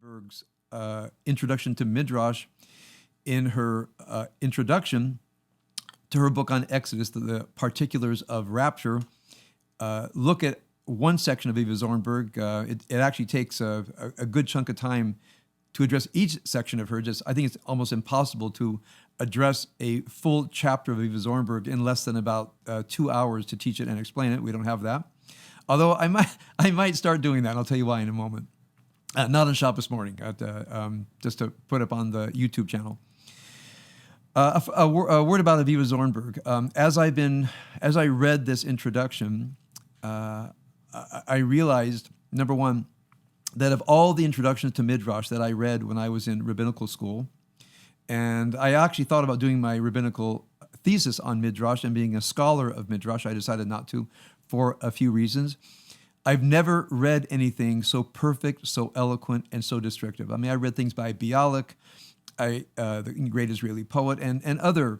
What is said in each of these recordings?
Zornberg's introduction to Midrash in her introduction to her book on Exodus, the particulars of rapture. Look at one section of Avivah Zornberg. It actually takes a good chunk of time to address each section of her. I think it's almost impossible to address a full chapter of Avivah Zornberg in less than about 2 hours to teach it and explain it. We don't have that. Although I might start doing that. I'll tell you why in a moment. Not on Shabbos morning, just to put up on the YouTube channel. A word about Avivah Zornberg. As I read this introduction, I realized, number one, that of all the introductions to Midrash that I read when I was in rabbinical school, and I actually thought about doing my rabbinical thesis on Midrash and being a scholar of Midrash, I decided not to for a few reasons. I've never read anything so perfect, so eloquent, and so descriptive. I mean, I read things by Bialik, the great Israeli poet, and other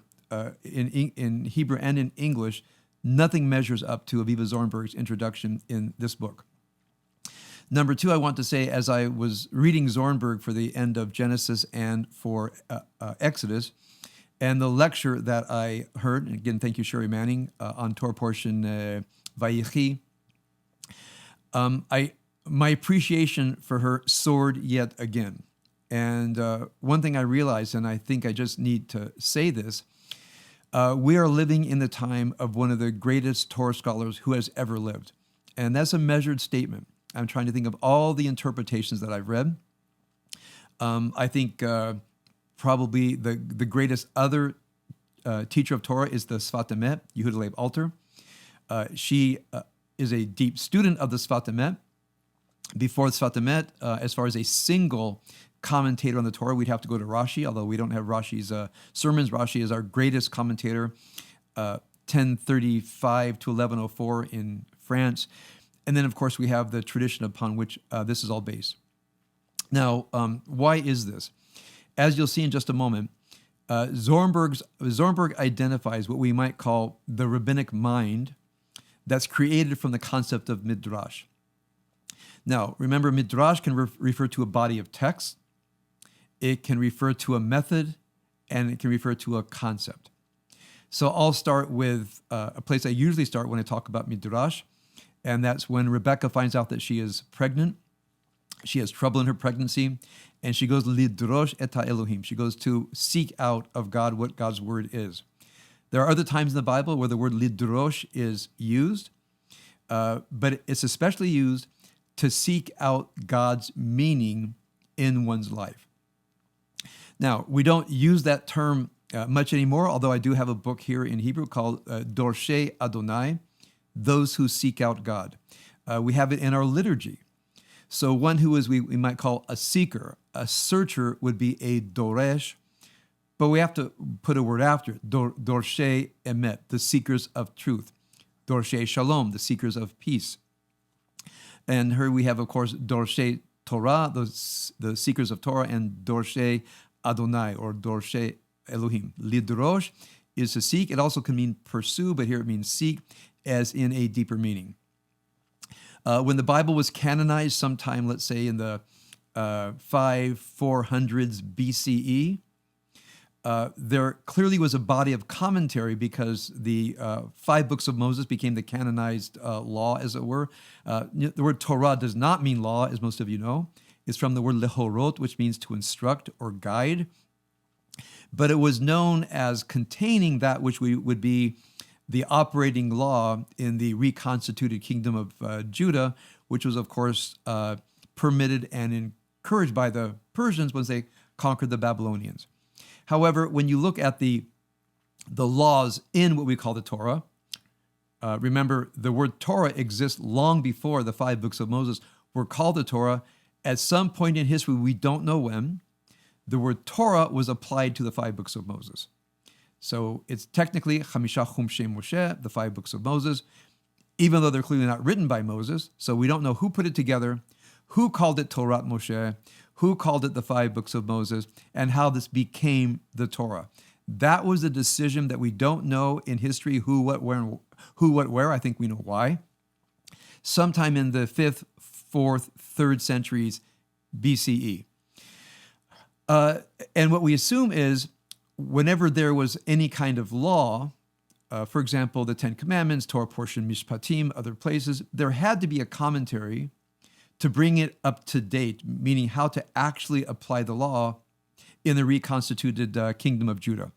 in Hebrew and in English. Nothing measures up to Avivah Zornberg's introduction in this book. Number two, I want to say, as I was reading Zornberg for the end of Genesis and for Exodus, and the lecture that I heard, and again, thank you, Sherry Manning, on Torah portion Vayichi, my appreciation for her soared yet again. And one thing I realized, and I think I just need to say this, we are living in the time of one of the greatest Torah scholars who has ever lived. And that's a measured statement. I'm trying to think of all the interpretations that I've read. I think probably the greatest other teacher of Torah is the Sfat Emet, Yehuda Leib Alter. She is a deep student of the Sfat Emet. Before the Sfat Emet, as far as a single commentator on the Torah, we'd have to go to Rashi, although we don't have Rashi's sermons. Rashi is our greatest commentator, 1035 to 1104 in France. And then, of course, we have the tradition upon which this is all based. Now, why is this? As you'll see in just a moment, Zornberg identifies what we might call the rabbinic mind that's created from the concept of Midrash. Now, remember, Midrash can refer to a body of text, it can refer to a method, and it can refer to a concept. So I'll start with a place I usually start when I talk about Midrash, and that's when Rebecca finds out that she is pregnant. She has trouble in her pregnancy, and she goes lidrosh et Elohim. She goes to seek out of God what God's word is. There are other times in the Bible where the word lidrosh is used, but it's especially used to seek out God's meaning in one's life. Now, we don't use that term much anymore, although I do have a book here in Hebrew called Dorshei Adonai, those who seek out God. We have it in our liturgy. So one who is, we might call a seeker, a searcher would be a doresh, but we have to put a word after it, Dorshei Emet, the seekers of truth. Dorshei Shalom, the seekers of peace. And here we have, of course, Dorshei Torah, the seekers of Torah, and Dorshei Adonai, or Dorshei Elohim. Lidrosh is to seek. It also can mean pursue, but here it means seek, as in a deeper meaning. When the Bible was canonized sometime, let's say in the 400s BCE, there clearly was a body of commentary because the 5 books of Moses became the canonized law, as it were. The word Torah does not mean law, as most of you know. It's from the word lehorot, which means to instruct or guide. But it was known as containing that which would be the operating law in the reconstituted kingdom of Judah, which was, of course, permitted and encouraged by the Persians once they conquered the Babylonians. However, when you look at the laws in what we call the Torah, remember the word Torah exists long before the 5 books of Moses were called the Torah. At some point in history, we don't know when, the word Torah was applied to the 5 books of Moses. So it's technically Chamisha Chumshei Moshe, the 5 books of Moses, even though they're clearly not written by Moses. So we don't know who put it together, who called it Torah Moshe, who called it the 5 books of Moses, and how this became the Torah. That was a decision that we don't know in history who, what, where. I think we know why. Sometime in the 5th, 4th, 3rd centuries BCE. And what we assume is whenever there was any kind of law, for example, the Ten Commandments, Torah portion, Mishpatim, other places, there had to be a commentary to bring it up to date, meaning how to actually apply the law in the reconstituted kingdom of Judah.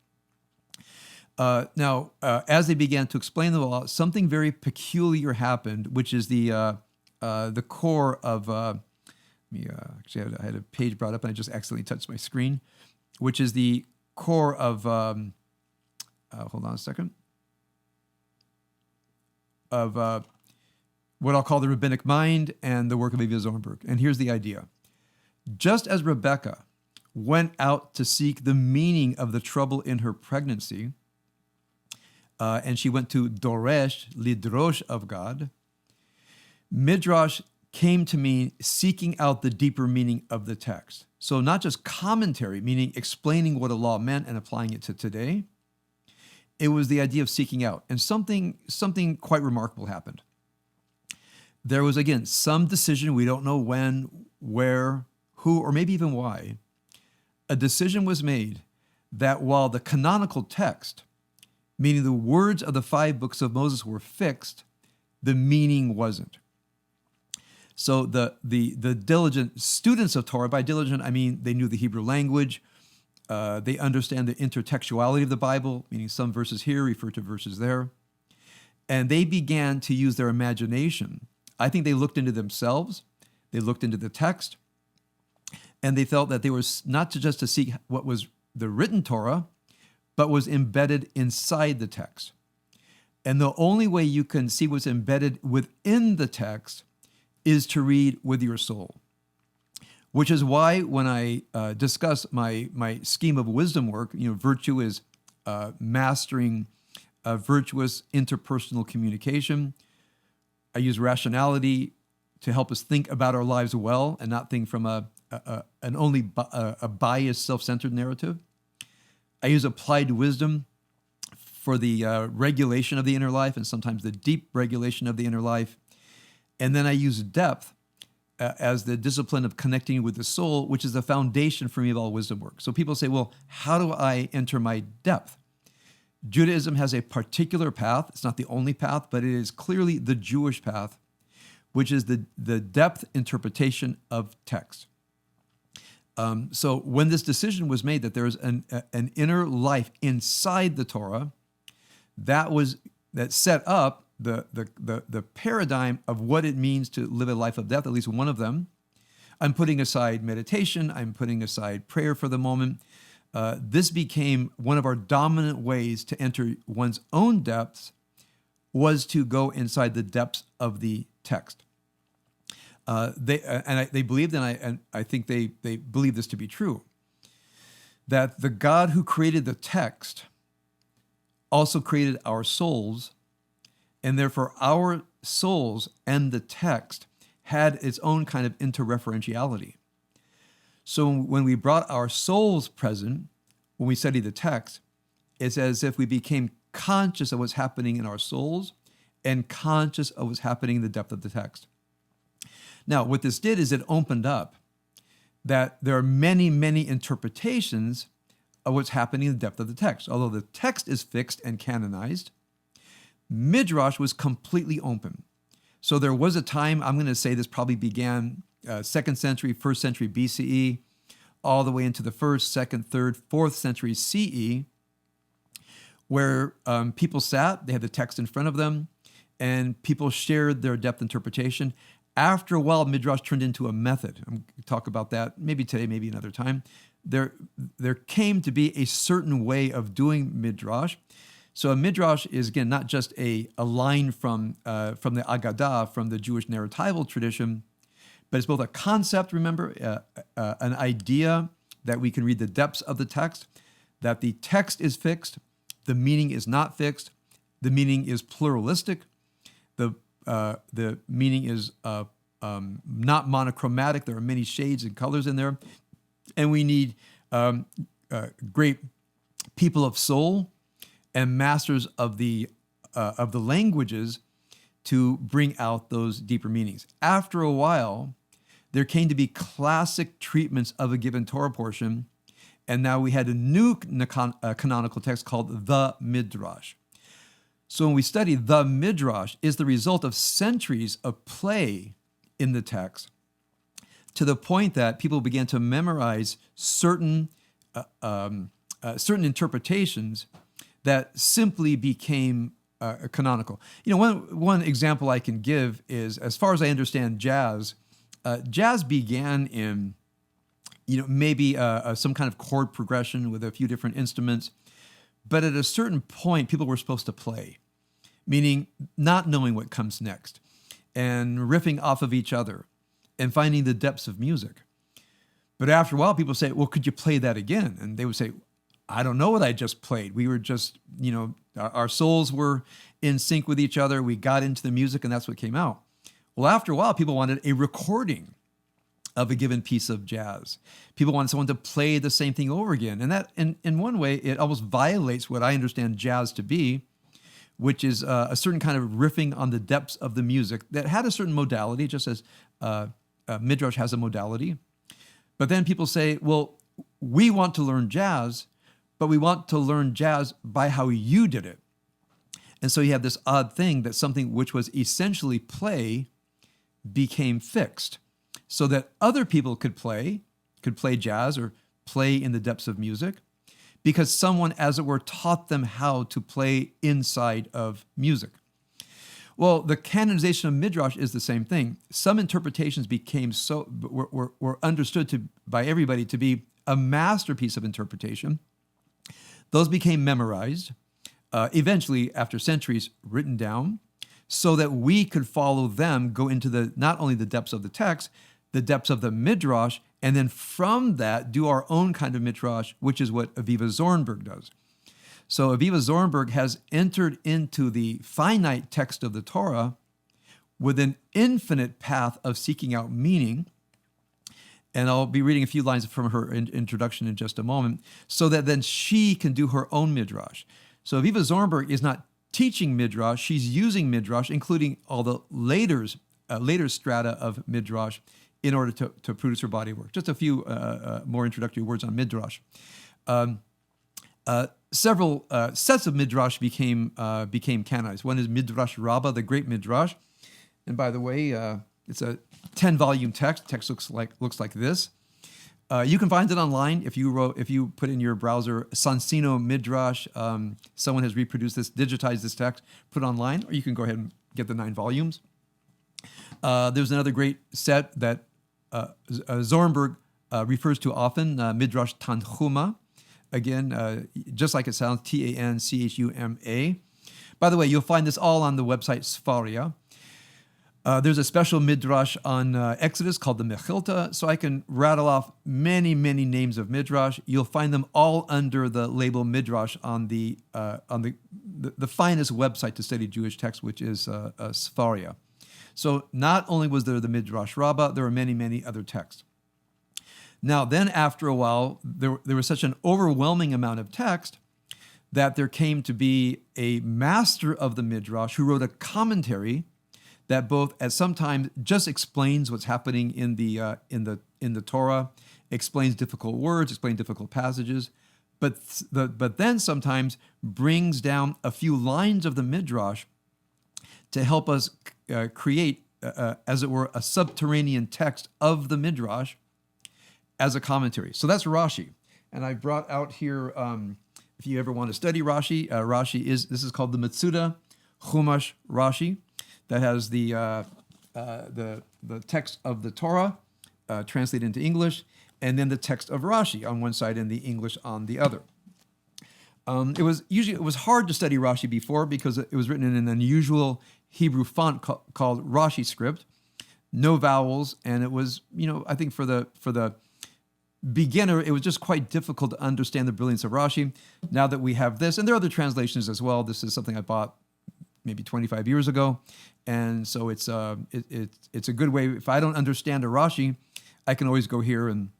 Now, as they began to explain the law, something very peculiar happened, which is the core of. Actually, I had a page brought up and I just accidentally touched my screen, which is the core of. Hold on a second. Of what I'll call the rabbinic mind and the work of Avivah Zornberg. And here's the idea. Just as Rebecca went out to seek the meaning of the trouble in her pregnancy, and she went to Doresh, Lidrosh of God, Midrash came to mean seeking out the deeper meaning of the text. So not just commentary, meaning explaining what a law meant and applying it to today. It was the idea of seeking out. And something quite remarkable happened. There was, again, some decision, we don't know when, where, who, or maybe even why. A decision was made that while the canonical text, meaning the words of the 5 books of Moses, were fixed, the meaning wasn't. So the diligent students of Torah, by diligent I mean they knew the Hebrew language, they understand the intertextuality of the Bible, meaning some verses here refer to verses there, and they began to use their imagination. I think they looked into themselves, they looked into the text, and they felt that they were not just to seek what was the written Torah, but was embedded inside the text. And the only way you can see what's embedded within the text is to read with your soul. Which is why when I discuss my scheme of wisdom work, virtue is mastering virtuous interpersonal communication. I use rationality to help us think about our lives well and not think from a biased, self-centered narrative. I use applied wisdom for the regulation of the inner life and sometimes the deep regulation of the inner life. And then I use depth as the discipline of connecting with the soul, which is the foundation for me of all wisdom work. So people say, well, how do I enter my depth? Judaism has a particular path. It's not the only path, but it is clearly the Jewish path, which is the depth interpretation of text. So when this decision was made that there is an inner life inside the Torah, that set up the paradigm of what it means to live a life of depth, at least one of them. I'm putting aside meditation. I'm putting aside prayer for the moment. This became one of our dominant ways to enter one's own depths, was to go inside the depths of the text. They believed, and I think they believe this to be true, that the God who created the text also created our souls, and therefore our souls and the text had its own kind of interreferentiality. So when we brought our souls present, when we study the text, it's as if we became conscious of what's happening in our souls and conscious of what's happening in the depth of the text. Now, what this did is it opened up that there are many, many interpretations of what's happening in the depth of the text. Although the text is fixed and canonized, Midrash was completely open. So there was a time, I'm going to say this probably began 2nd century, 1st century BCE, all the way into the 1st, 2nd, 3rd, 4th century CE, where people sat, they had the text in front of them, and people shared their depth interpretation. After a while, Midrash turned into a method. I'm going to talk about that maybe today, maybe another time. There came to be a certain way of doing Midrash. So a Midrash is, again, not just a line from the Agadah, from the Jewish narratival tradition, but it's both a concept, remember, an idea that we can read the depths of the text, that the text is fixed, the meaning is not fixed, the meaning is pluralistic, the meaning is not monochromatic. There are many shades and colors in there, and we need great people of soul and masters of the languages to bring out those deeper meanings. After a while, there came to be classic treatments of a given Torah portion And now we had a new canonical text called the Midrash. So when we study the Midrash, is the result of centuries of play in the text, to the point that people began to memorize certain interpretations that simply became canonical. One example I can give is, as far as I understand jazz, jazz began in, maybe some kind of chord progression with a few different instruments. But at a certain point, people were supposed to play, meaning not knowing what comes next and riffing off of each other and finding the depths of music. But after a while, people say, well, could you play that again? And they would say, I don't know what I just played. We were just, our souls were in sync with each other. We got into the music, and that's what came out. Well, after a while, people wanted a recording of a given piece of jazz. People wanted someone to play the same thing over again. And that, in one way, it almost violates what I understand jazz to be, which is a certain kind of riffing on the depths of the music that had a certain modality, just as Midrash has a modality. But then people say, well, we want to learn jazz, but we want to learn jazz by how you did it. And so you have this odd thing that something which was essentially play became fixed, so that other people could play jazz or play in the depths of music, because someone, as it were, taught them how to play inside of music. Well, the canonization of Midrash is the same thing. Some interpretations were understood by everybody to be a masterpiece of interpretation. Those became memorized, eventually, after centuries, written down, so that we could follow them, go into not only the depths of the text, the depths of the Midrash, and then from that, do our own kind of Midrash, which is what Avivah Zornberg does. So Avivah Zornberg has entered into the finite text of the Torah with an infinite path of seeking out meaning. And I'll be reading a few lines from her introduction in just a moment, so that then she can do her own Midrash. So Avivah Zornberg is not teaching Midrash, she's using Midrash, including all the later strata of Midrash, in order to produce her body of work. Just a few more introductory words on Midrash. Several sets of Midrash became canonized. One is Midrash Rabbah, the great Midrash. And by the way, it's a 10-volume text. Text looks like this. You can find it online if you put in your browser Sansino Midrash. Someone has reproduced this, digitized this text, put it online, or you can go ahead and get the 9 volumes. There's another great set that Zornberg refers to often, Midrash Tanchuma. Again, just like it sounds, Tanchuma. By the way, you'll find this all on the website Sfaria. There's a special Midrash on Exodus called the Mechilta, so I can rattle off many, many names of Midrash. You'll find them all under the label Midrash on the finest website to study Jewish text, which is Sfaria. So not only was there the Midrash Rabbah, there were many, many other texts. Now, then after a while, there was such an overwhelming amount of text that there came to be a master of the Midrash who wrote a commentary that both at sometimes just explains what's happening in the Torah, explains difficult words, explains difficult passages, but then sometimes brings down a few lines of the Midrash to help us create, as it were, a subterranean text of the Midrash as a commentary. So that's Rashi. And I brought out here, if you ever want to study Rashi, this is called the Metsuda Chumash Rashi, that has the text of the Torah translated into English, and then the text of Rashi on one side and the English on the other. It was hard to study Rashi before because it was written in an unusual Hebrew font called Rashi script, no vowels, and it was, I think for the beginner, it was just quite difficult to understand the brilliance of Rashi. Now that we have this, and there are other translations as well. This is something I bought maybe 25 years ago, and so it's a good way. If I don't understand a Rashi, I can always go here, and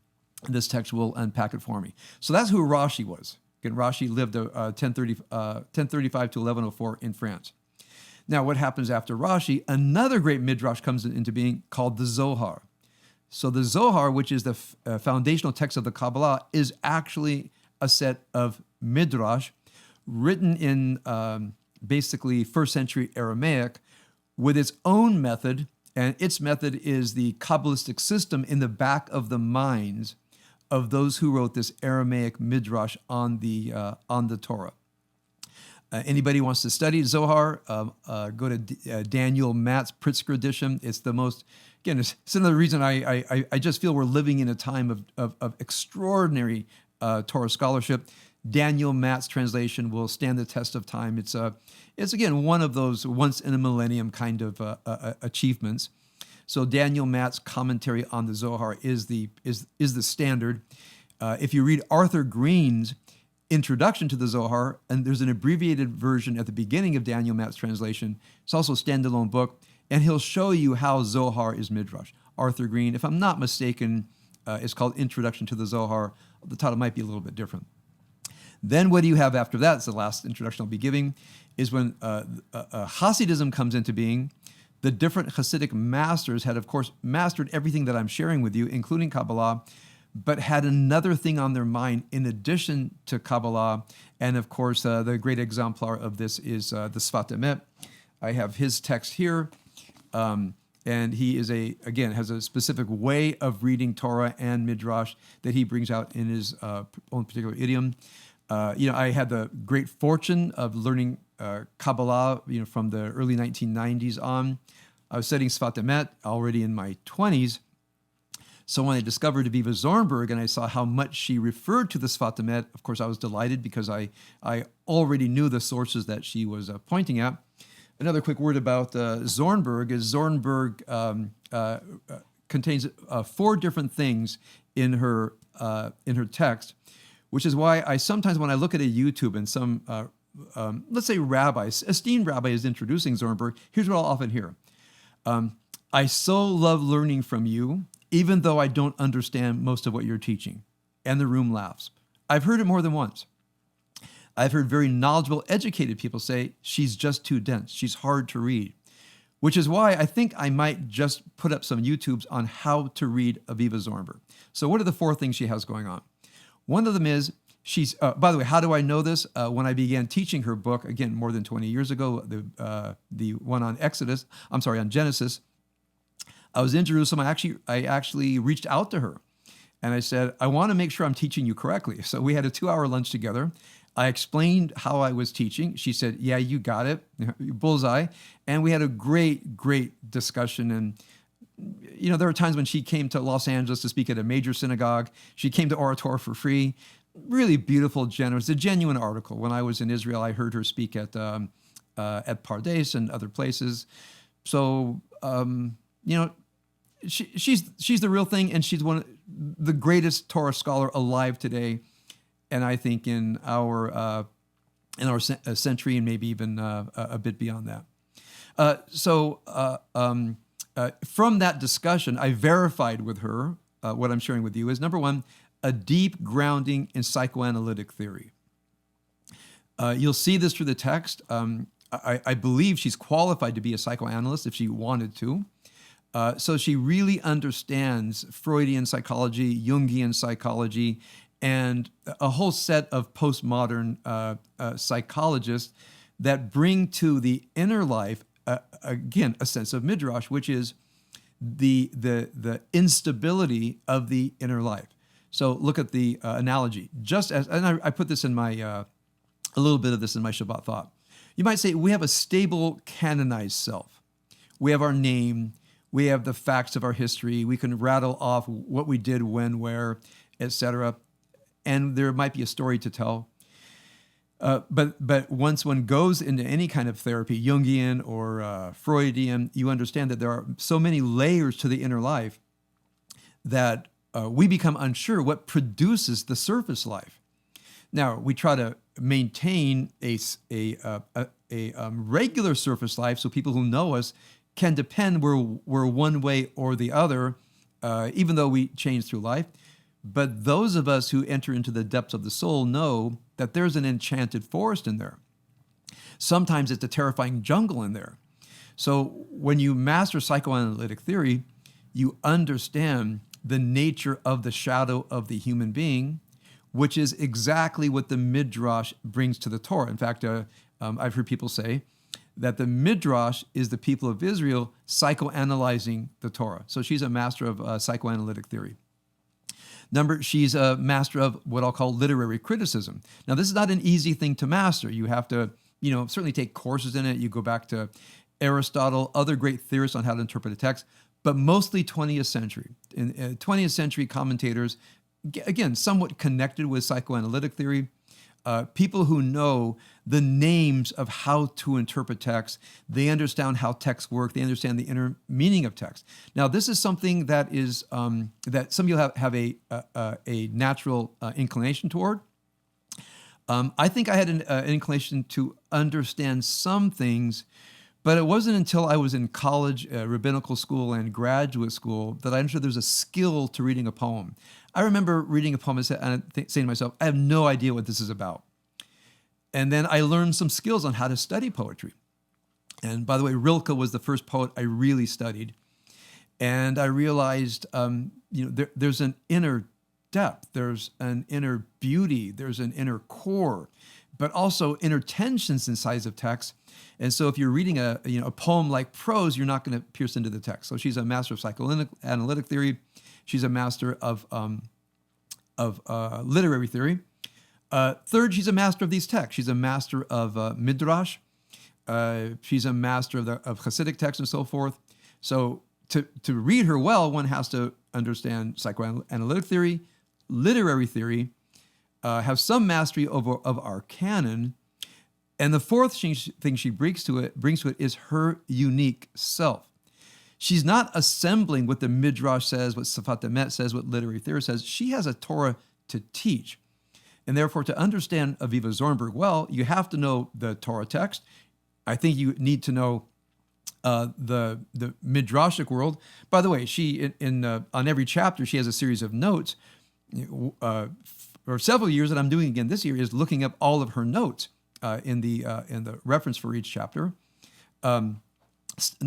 this text will unpack it for me. So that's who Rashi was. Again, Rashi lived 1035 to 1104 in France. Now, what happens after Rashi? Another great midrash comes into being called the Zohar. So the Zohar, which is the foundational text of the Kabbalah, is actually a set of Midrash written in basically first century Aramaic with its own method, and its method is the Kabbalistic system in the back of the minds of those who wrote this Aramaic Midrash on the Torah. Anybody who wants to study Zohar, go to Daniel Matt's Pritzker edition. It's the most, again, it's another reason I just feel we're living in a time of extraordinary Torah scholarship. Daniel Matt's translation will stand the test of time. It's again one of those once in a millennium kind of achievements. So Daniel Matt's commentary on the Zohar is the standard. If you read Arthur Green's introduction to the Zohar, and there's an abbreviated version at the beginning of Daniel Matt's translation, it's also a standalone book, and he'll show you how Zohar is Midrash. Arthur Green, if I'm not mistaken, is called Introduction to the Zohar. The title might be a little bit different. Then what do you have after that? It's the last introduction I'll be giving, is when Hasidism comes into being. The different Hasidic masters had, of course, mastered everything that I'm sharing with you, including Kabbalah, but had another thing on their mind in addition to Kabbalah. And of course, the great exemplar of this is the Sfat Emet. I have his text here. And he is has a specific way of reading Torah and Midrash that he brings out in his own particular idiom. I had the great fortune of learning Kabbalah, from the early 1990s on. I was studying Sfat Emet already in my 20s. So when I discovered Avivah Zornberg and I saw how much she referred to the Sfat Emet, of course I was delighted because I already knew the sources that she was pointing at. Another quick word about Zornberg is Zornberg contains 4 different things in her text, which is why I sometimes, when I look at a YouTube and some, let's say rabbis, esteemed rabbi is introducing Zornberg, here's what I'll often hear. I so love learning from you, even though I don't understand most of what you're teaching. And the room laughs. I've heard it more than once. I've heard very knowledgeable, educated people say, she's just too dense. She's hard to read, which is why I think I might just put up some YouTubes on how to read Avivah Zornberg. So what are the 4 things she has going on? One of them is she's, by the way, how do I know this? When I began teaching her book, again, more than 20 years ago, the one on on Genesis, I was in Jerusalem. I actually reached out to her and I said, I want to make sure I'm teaching you correctly. So we had a 2-hour lunch together. I explained how I was teaching. She said, yeah, you got it. Bullseye. And we had a great, great discussion. And, there were times when she came to Los Angeles to speak at a major synagogue. She came to Orator for free. Really beautiful, generous, a genuine article. When I was in Israel, I heard her speak at Pardes and other places. So, she's the real thing, and she's the greatest Torah scholar alive today, and I think in our century and maybe even a bit beyond that. From that discussion, I verified with her what I'm sharing with you is, number one, a deep grounding in psychoanalytic theory. You'll see this through the text. I believe she's qualified to be a psychoanalyst if she wanted to. So she really understands Freudian psychology, Jungian psychology, and a whole set of postmodern psychologists that bring to the inner life, again, a sense of Midrash, which is the instability of the inner life. So look at the analogy. Just as, and I put this in my, a little bit of this in my Shabbat thought. You might say we have a stable, canonized self. We have our name. We have the facts of our history. We can rattle off what we did, when, where, etc. And there might be a story to tell. But once one goes into any kind of therapy, Jungian or Freudian, you understand that there are so many layers to the inner life that we become unsure what produces the surface life. Now, we try to maintain a regular surface life so people who know us can depend we're one way or the other, even though we change through life. But those of us who enter into the depths of the soul know that there's an enchanted forest in there. Sometimes it's a terrifying jungle in there. So when you master psychoanalytic theory, you understand the nature of the shadow of the human being, which is exactly what the Midrash brings to the Torah. In fact, I've heard people say that the Midrash is the people of Israel psychoanalyzing the Torah. So she's a master of psychoanalytic theory. She's a master of what I'll call literary criticism. Now, this is not an easy thing to master. You have to, certainly take courses in it. You go back to Aristotle, other great theorists on how to interpret a text, but mostly 20th century. 20th century commentators, again, somewhat connected with psychoanalytic theory, people who know the names of how to interpret text. They understand how texts work. They understand the inner meaning of text. Now, this is something that is that some people have a natural inclination toward. I think I had an inclination to understand some things, but it wasn't until I was in college, rabbinical school, and graduate school that I understood there's a skill to reading a poem. I remember reading a poem and saying to myself, I have no idea what this is about. And then I learned some skills on how to study poetry. And by the way, Rilke was the first poet I really studied. And I realized, there's an inner depth, there's an inner beauty, there's an inner core, but also inner tensions inside of text. And so if you're reading a poem like prose, you're not going to pierce into the text. So she's a master of psychoanalytic theory. She's a master of literary theory. Third, she's a master of these texts. She's a master of Midrash. She's a master of Hasidic texts and so forth. So to read her well, one has to understand psychoanalytic theory, literary theory, have some mastery of our canon. And the fourth thing she brings to it is her unique self. She's not assembling what the Midrash says, what Safat Emet says, what literary theory says. She has a Torah to teach. And therefore, to understand Avivah Zornberg well, you have to know the Torah text. I think you need to know the Midrashic world. By the way, she on every chapter, she has a series of notes. For several years that I'm doing again this year is looking up all of her notes in the reference for each chapter.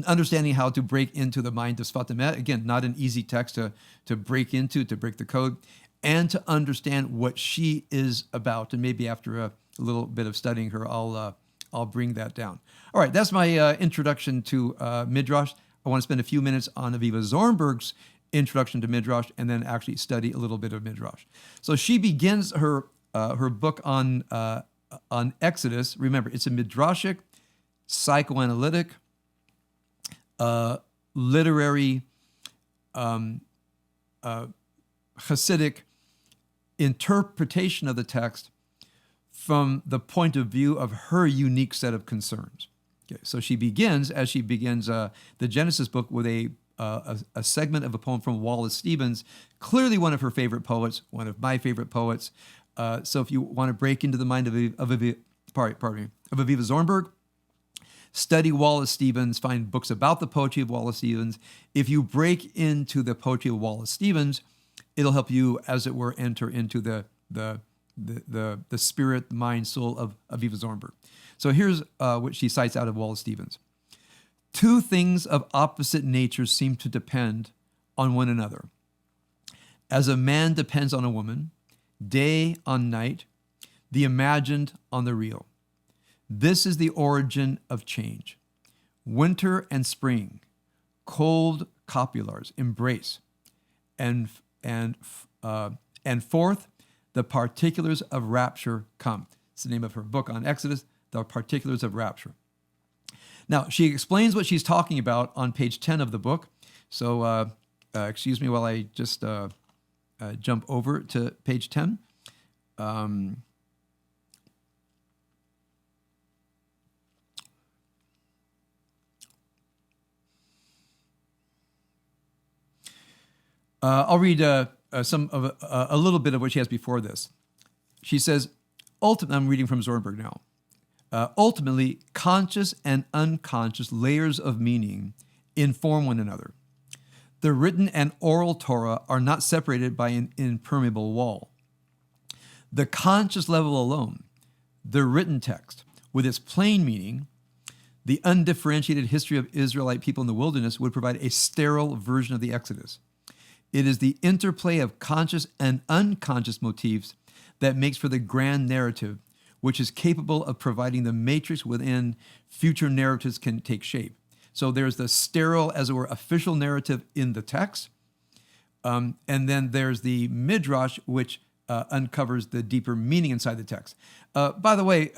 Understanding how to break into the mind of Sfat Emet. Again, not an easy text to break into, to break the code, and to understand what she is about. And maybe after a little bit of studying her, I'll bring that down. All right, that's my introduction to Midrash. I want to spend a few minutes on Avivah Zornberg's introduction to Midrash, and then actually study a little bit of Midrash. So she begins her book on Exodus. Remember, it's a Midrashic, psychoanalytic, literary, Hasidic interpretation of the text from the point of view of her unique set of concerns. Okay, so she begins the Genesis book with a segment of a poem from Wallace Stevens, clearly one of her favorite poets, one of my favorite poets. So if you want to break into the mind of Avivah Zornberg, study Wallace Stevens, find books about the poetry of Wallace Stevens. If you break into the poetry of Wallace Stevens, it'll help you, as it were, enter into the spirit, mind, soul of Avivah Zornberg. So here's what she cites out of Wallace Stevens. Two things of opposite nature seem to depend on one another. As a man depends on a woman, day on night, the imagined on the real. This is the origin of change. Winter and spring, cold copulars embrace, and forth the particulars of rapture come. It's the name of her book on Exodus, The Particulars of Rapture. Now, she explains what she's talking about on page 10 of the book. So excuse me while I just jump over to page 10. I'll read a little bit of what she has before this. She says, I'm reading from Zornberg now. Ultimately, conscious and unconscious layers of meaning inform one another. The written and oral Torah are not separated by an impermeable wall. The conscious level alone, the written text, with its plain meaning, The undifferentiated history of Israelite people in the wilderness would provide a sterile version of the Exodus. It is the interplay of conscious and unconscious motifs that makes for the grand narrative, which is capable of providing the matrix within future narratives can take shape. So there's the sterile, as it were, official narrative in the text. And then there's the Midrash, which uncovers the deeper meaning inside the text. By the way,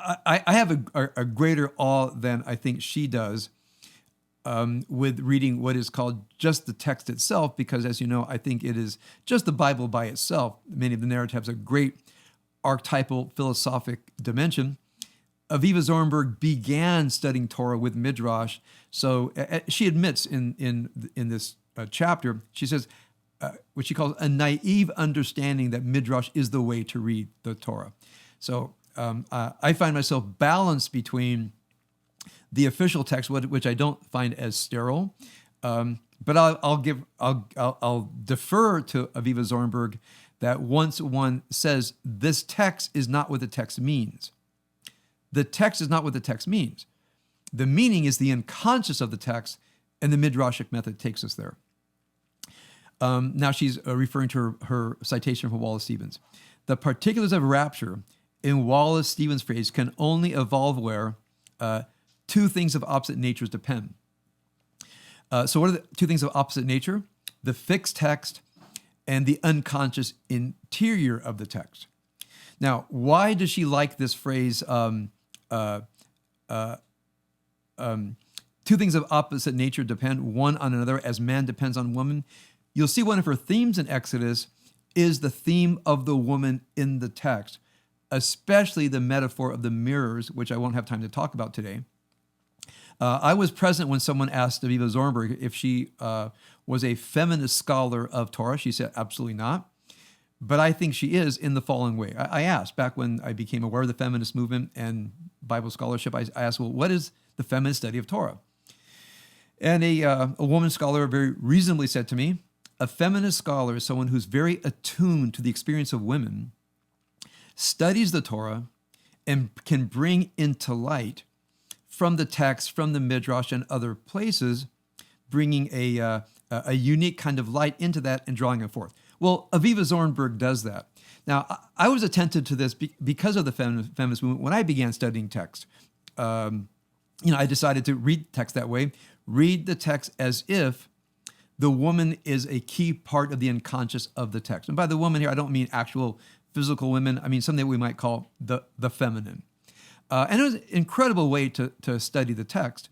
I have a greater awe than I think she does with reading what is called just the text itself, because as you know, I think it is just the Bible by itself. Many of the narratives have a great archetypal philosophic dimension. Avivah Zornberg began studying Torah with Midrash. So she admits in this chapter, she says, what she calls a naive understanding that Midrash is the way to read the Torah. So I find myself balanced between the official text, which I don't find as sterile, but I'll defer to Avivah Zornberg that once one says this text is not what the text means. The text is not what the text means. The meaning is the unconscious of the text, and the Midrashic method takes us there. Now she's referring to her citation from Wallace Stevens. The particulars of rapture, in Wallace Stevens' phrase, can only evolve where two things of opposite natures depend. So what are the two things of opposite nature? The fixed text and the unconscious interior of the text. Now, why does she like this phrase, two things of opposite nature depend one on another as man depends on woman? You'll see one of her themes in Exodus is the theme of the woman in the text, especially the metaphor of the mirrors, which I won't have time to talk about today. I was present when someone asked Avivah Zornberg if she was a feminist scholar of Torah. She said, absolutely not. But I think she is in the following way. I asked, back when I became aware of the feminist movement and Bible scholarship, I asked, well, what is the feminist study of Torah? And a woman scholar very reasonably said to me, a feminist scholar is someone who's very attuned to the experience of women, studies the Torah, and can bring into light from the text, from the Midrash and other places, bringing a unique kind of light into that and drawing it forth. Well, Avivah Zornberg does that. Now, I was attentive to this because of the feminist movement. When I began studying text, I decided to read text that way, read the text as if the woman is a key part of the unconscious of the text. And by the woman here, I don't mean actual physical women. I mean something that we might call the feminine. And it was an incredible way to study the text.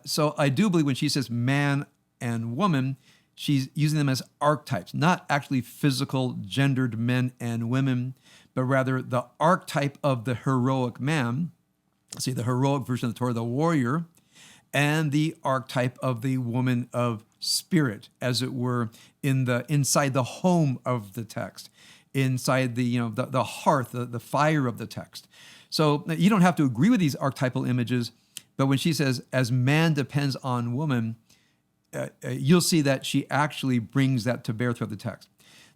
So I do believe when she says man and woman, she's using them as archetypes, not actually physical gendered men and women, but rather the archetype of the heroic man, see the heroic version of the Torah, the warrior, and the archetype of the woman of spirit, as it were, inside the home of the text, inside the hearth, the fire of the text. So you don't have to agree with these archetypal images, but when she says, as man depends on woman, you'll see that she actually brings that to bear throughout the text.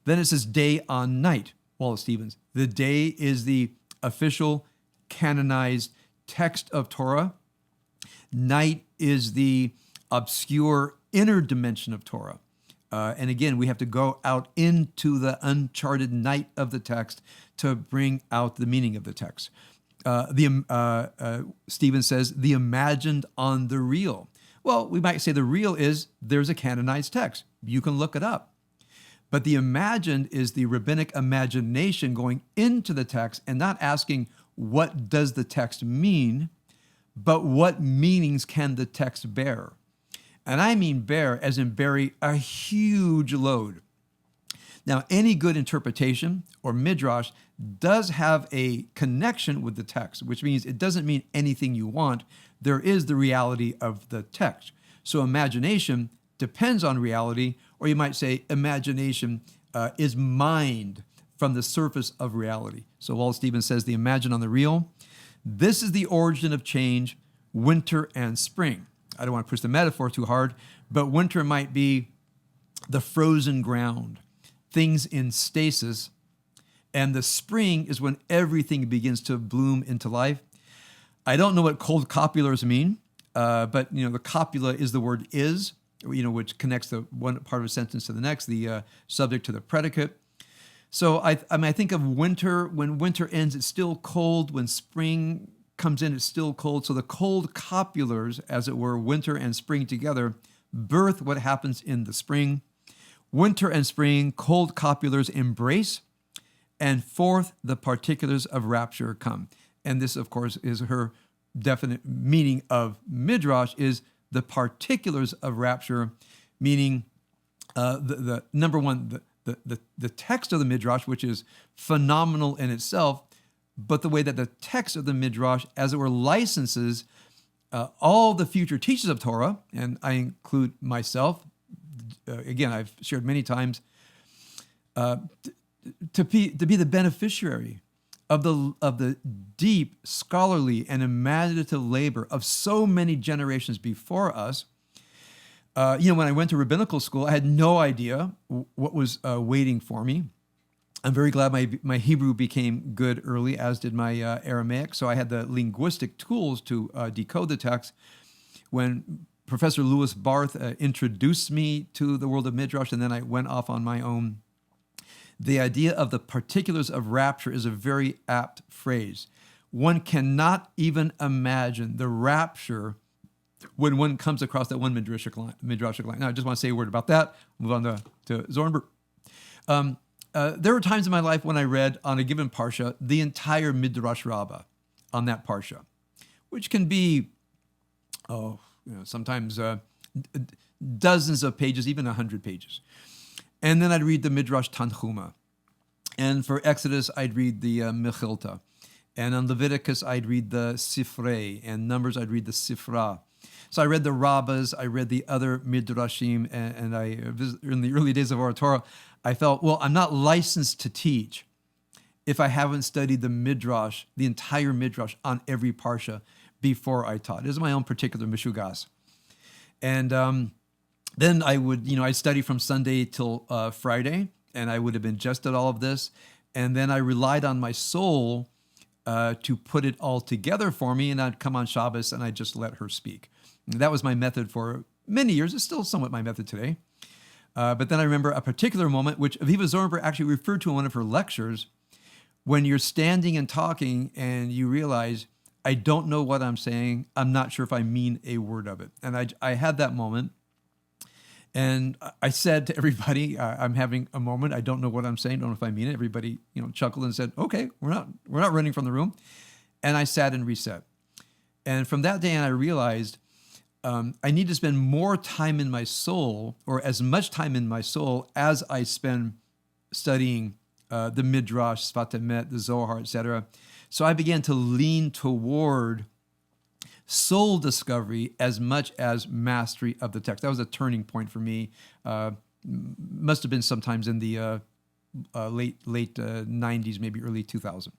Then it says day on night, Wallace Stevens. The day is the official canonized text of Torah. Night is the obscure inner dimension of Torah. And again, we have to go out into the uncharted night of the text to bring out the meaning of the text. Stephen says, the imagined on the real. Well, we might say the real is there's a canonized text. You can look it up. But the imagined is the rabbinic imagination going into the text and not asking, what does the text mean, but what meanings can the text bear? And I mean bear as in bury a huge load. Now, any good interpretation or midrash does have a connection with the text, which means it doesn't mean anything you want. There is the reality of the text. So imagination depends on reality, or you might say imagination is mined from the surface of reality. So Wallace Stevens says the imagine on the real. This is the origin of change, winter and spring. I don't want to push the metaphor too hard, but winter might be the frozen ground, things in stasis, and the spring is when everything begins to bloom into life. I don't know what cold copulars mean, but the copula is the word is, which connects the one part of a sentence to the next, the subject to the predicate. So I think of winter. When winter ends, it's still cold. When spring comes in, it's still cold. So the cold copulars, as it were, winter and spring together, birth what happens in the spring. Winter and spring, cold copulars embrace. And forth, the particulars of rapture come. And this, of course, is her definite meaning of Midrash, is the particulars of rapture, meaning the number one, the text of the Midrash, which is phenomenal in itself, but the way that the text of the Midrash, as it were, licenses all the future teachers of Torah, and I include myself, again, I've shared many times, to be the beneficiary of the deep scholarly and imaginative labor of so many generations before us. When I went to rabbinical school, I had no idea what was waiting for me. I'm very glad my Hebrew became good early, as did my Aramaic. So I had the linguistic tools to decode the text. When Professor Louis Barth introduced me to the world of Midrash, and then I went off on my own. The idea of the particulars of rapture is a very apt phrase. One cannot even imagine the rapture when one comes across that one Midrashic line. Now, I just want to say a word about that. Move on to Zornberg. There were times in my life when I read on a given parsha the entire Midrash Rabbah on that parsha, which can be, sometimes dozens of pages, even 100 pages. And then I'd read the Midrash Tanchuma. And for Exodus, I'd read the Mechilta. And on Leviticus, I'd read the Sifrei. And Numbers, I'd read the Sifra. So I read the Rabbas, I read the other Midrashim, and in the early days of our Torah, I felt, well, I'm not licensed to teach if I haven't studied the Midrash, the entire Midrash on every parsha before I taught. This is my own particular mishugas. And then I would, I'd study from Sunday till Friday, and I would have ingested all of this. And then I relied on my soul to put it all together for me, and I'd come on Shabbos and I'd just let her speak. And that was my method for many years. It's still somewhat my method today. But then I remember a particular moment, which Avivah Zornberg actually referred to in one of her lectures, when you're standing and talking and you realize, I don't know what I'm saying. I'm not sure if I mean a word of it. And I had that moment. And I said to everybody, I'm having a moment. I don't know what I'm saying. Don't know if I mean it. Everybody, chuckled and said, okay, we're not running from the room. And I sat and reset. And from that day on, I realized I need to spend more time in my soul, or as much time in my soul as I spend studying the Midrash, Sfat Emet, the Zohar, etc. So I began to lean toward soul discovery as much as mastery of the text. That was a turning point for me. Must have been sometimes in the late 90s, maybe early 2000.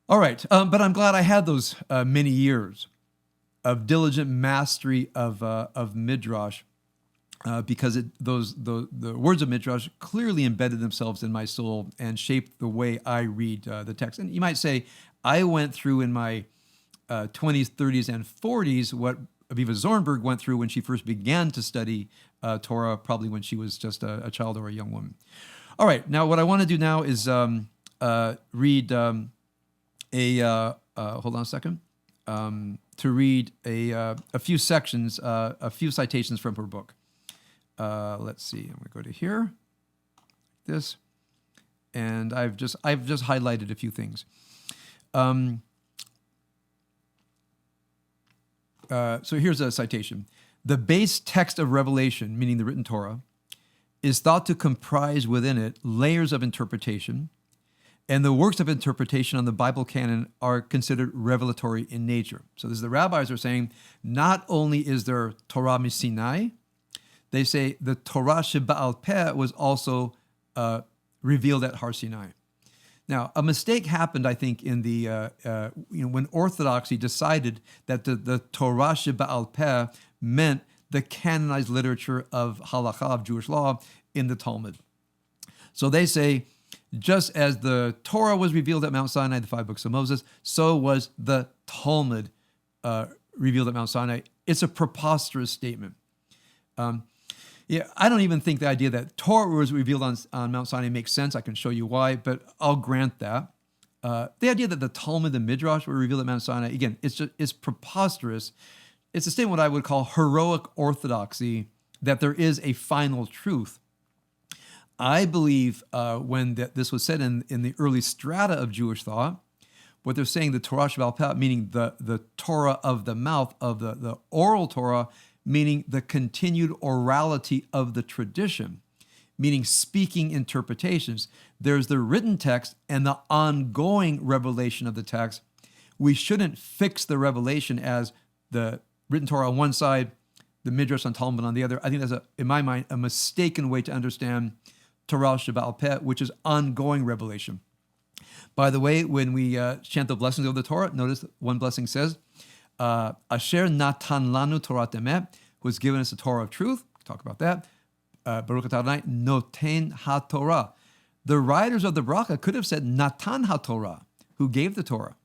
All right, but I'm glad I had those many years of diligent mastery of Midrash, because the words of Midrash clearly embedded themselves in my soul and shaped the way I read the text. And you might say, I went through in my 20s, 30s, and 40s what Avivah Zornberg went through when she first began to study Torah, probably when she was just a child or a young woman. All right, now what I want to do now is read hold on a second, to read a few sections, a few citations from her book. Let's see, I'm going to go to here, this, and I've just highlighted a few things. So here's a citation. The base text of Revelation, meaning the written Torah, is thought to comprise within it layers of interpretation, and the works of interpretation on the Bible canon are considered revelatory in nature. So this, the rabbis are saying, not only is there Torah Sinai, they say the Torah Sheba'al Peh was also revealed at Har Sinai. Now, a mistake happened, I think, in the when Orthodoxy decided that the Torah Sheba'al Peh meant the canonized literature of halakha, of Jewish law, in the Talmud. So they say Just as the Torah was revealed at Mount Sinai, the 5 books of Moses, so was the Talmud revealed at Mount Sinai. It's a preposterous statement. I don't even think the idea that Torah was revealed on Mount Sinai makes sense. I can show you why, but I'll grant that. The idea that the Talmud and Midrash were revealed at Mount Sinai, again, it's preposterous. It's a statement what I would call heroic orthodoxy, that there is a final truth. I believe when this was said in the early strata of Jewish thought, what they're saying, the Torah Sheba'al Peh, meaning the Torah of the mouth, of the oral Torah, meaning the continued orality of the tradition, meaning speaking interpretations. There's the written text and the ongoing revelation of the text. We shouldn't fix the revelation as the written Torah on one side, the Midrash and Talmud on the other. I think that's, in my mind, a mistaken way to understand Torah Sheba'al Peh, which is ongoing revelation. By the way, when we chant the blessings of the Torah, notice one blessing says, Asher Natan Lanu Torah Emet, who has given us the Torah of truth. Talk about that. Baruch Atah Adonai Noten HaTorah. The writers of the bracha could have said Natan HaTorah, who gave the Torah.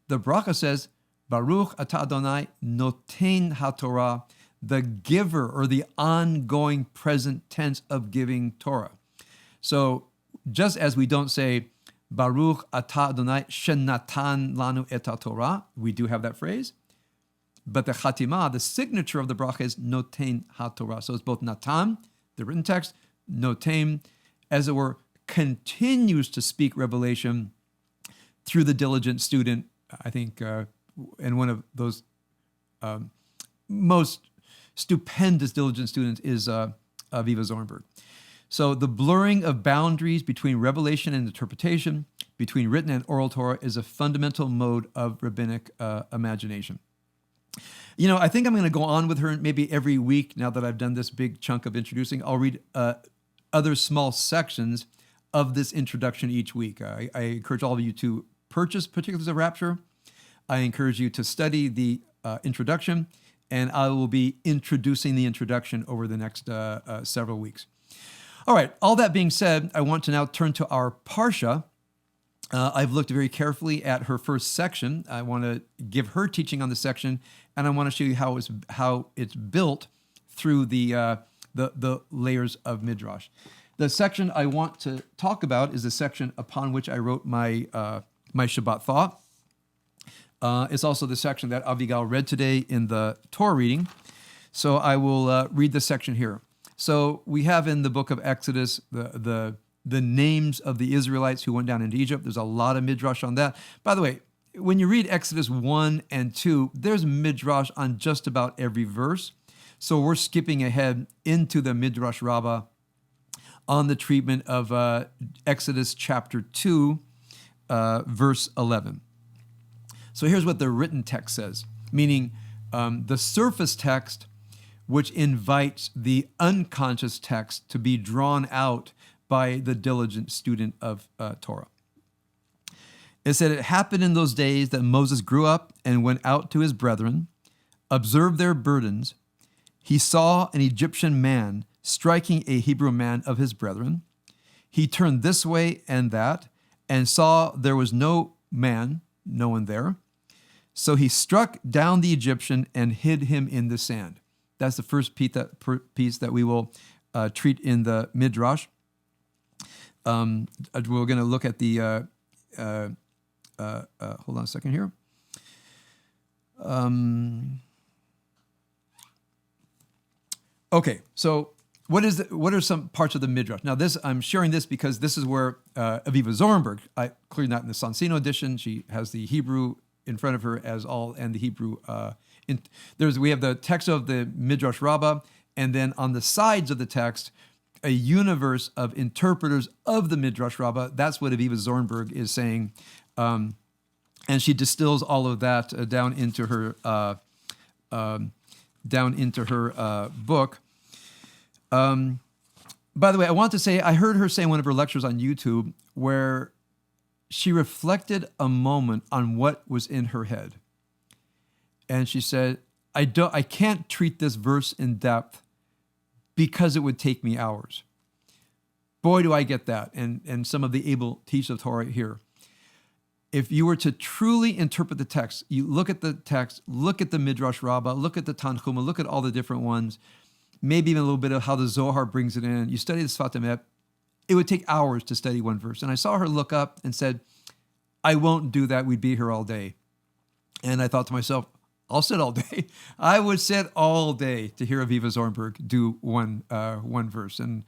The bracha says, Baruch Atah Adonai Noten HaTorah, the giver, or the ongoing present tense of giving Torah. So just as we don't say Baruch Atah Adonai Shenatan Lanu Et HaTorah, we do have that phrase. But the Chatimah, the signature of the bracha, is Noten HaTorah. So it's both Natan, the written text, Noten, as it were, continues to speak revelation through the diligent student. I think, and one of those most stupendous diligent students is Avivah Zornberg. So the blurring of boundaries between revelation and interpretation, between written and oral Torah, is a fundamental mode of rabbinic imagination. I think I'm going to go on with her maybe every week now that I've done this big chunk of introducing. I'll read other small sections of this introduction each week. I encourage all of you to purchase Particulars of Rapture. I encourage you to study the introduction, and I will be introducing the introduction over the next several weeks. All right, all that being said, I want to now turn to our Parsha. I've looked very carefully at her first section. I want to give her teaching on the section, and I want to show you how it's built through the layers of Midrash. The section I want to talk about is the section upon which I wrote my Shabbat thought. It's also the section that Abigail read today in the Torah reading. So I will read the section here. So we have in the book of Exodus the names of the Israelites who went down into Egypt. There's a lot of Midrash on that. By the way, when you read Exodus 1 and 2, there's Midrash on just about every verse. So we're skipping ahead into the Midrash Rabbah on the treatment of Exodus chapter 2, verse 11. So here's what the written text says, meaning the surface text, which invites the unconscious text to be drawn out by the diligent student of Torah. It said, it happened in those days that Moses grew up and went out to his brethren, observed their burdens. He saw an Egyptian man striking a Hebrew man of his brethren. He turned this way and that, and saw there was no man, no one there. So he struck down the Egyptian and hid him in the sand. That's the first piece that we will treat in the Midrash. We're going to look at the, hold on a second here. Okay, so what are some parts of the Midrash? Now, I'm sharing this because this is where Avivah Zornberg, clearly not in the Sonsino edition, she has the Hebrew in front of her and the Hebrew. We have the text of the Midrash Rabbah, and then on the sides of the text, a universe of interpreters of the Midrash Rabbah. That's what Avivah Zornberg is saying, and she distills all of that down into her book. By the way, I want to say I heard her say in one of her lectures on YouTube where she reflected a moment on what was in her head, and she said, "I can't treat this verse in depth because it would take me hours. boy, do I get that. And some of the able teachers of Torah here. If you were to truly interpret the text, you look at the text, look at the Midrash Rabbah, look at the Tanchuma, look at all the different ones, maybe even a little bit of how the Zohar brings it in. You study the Sfat Emet, it would take hours to study one verse. And I saw her look up and said, I won't do that. We'd be here all day. And I thought to myself, I'll sit all day. I would sit all day to hear Avivah Zornberg do one verse. And,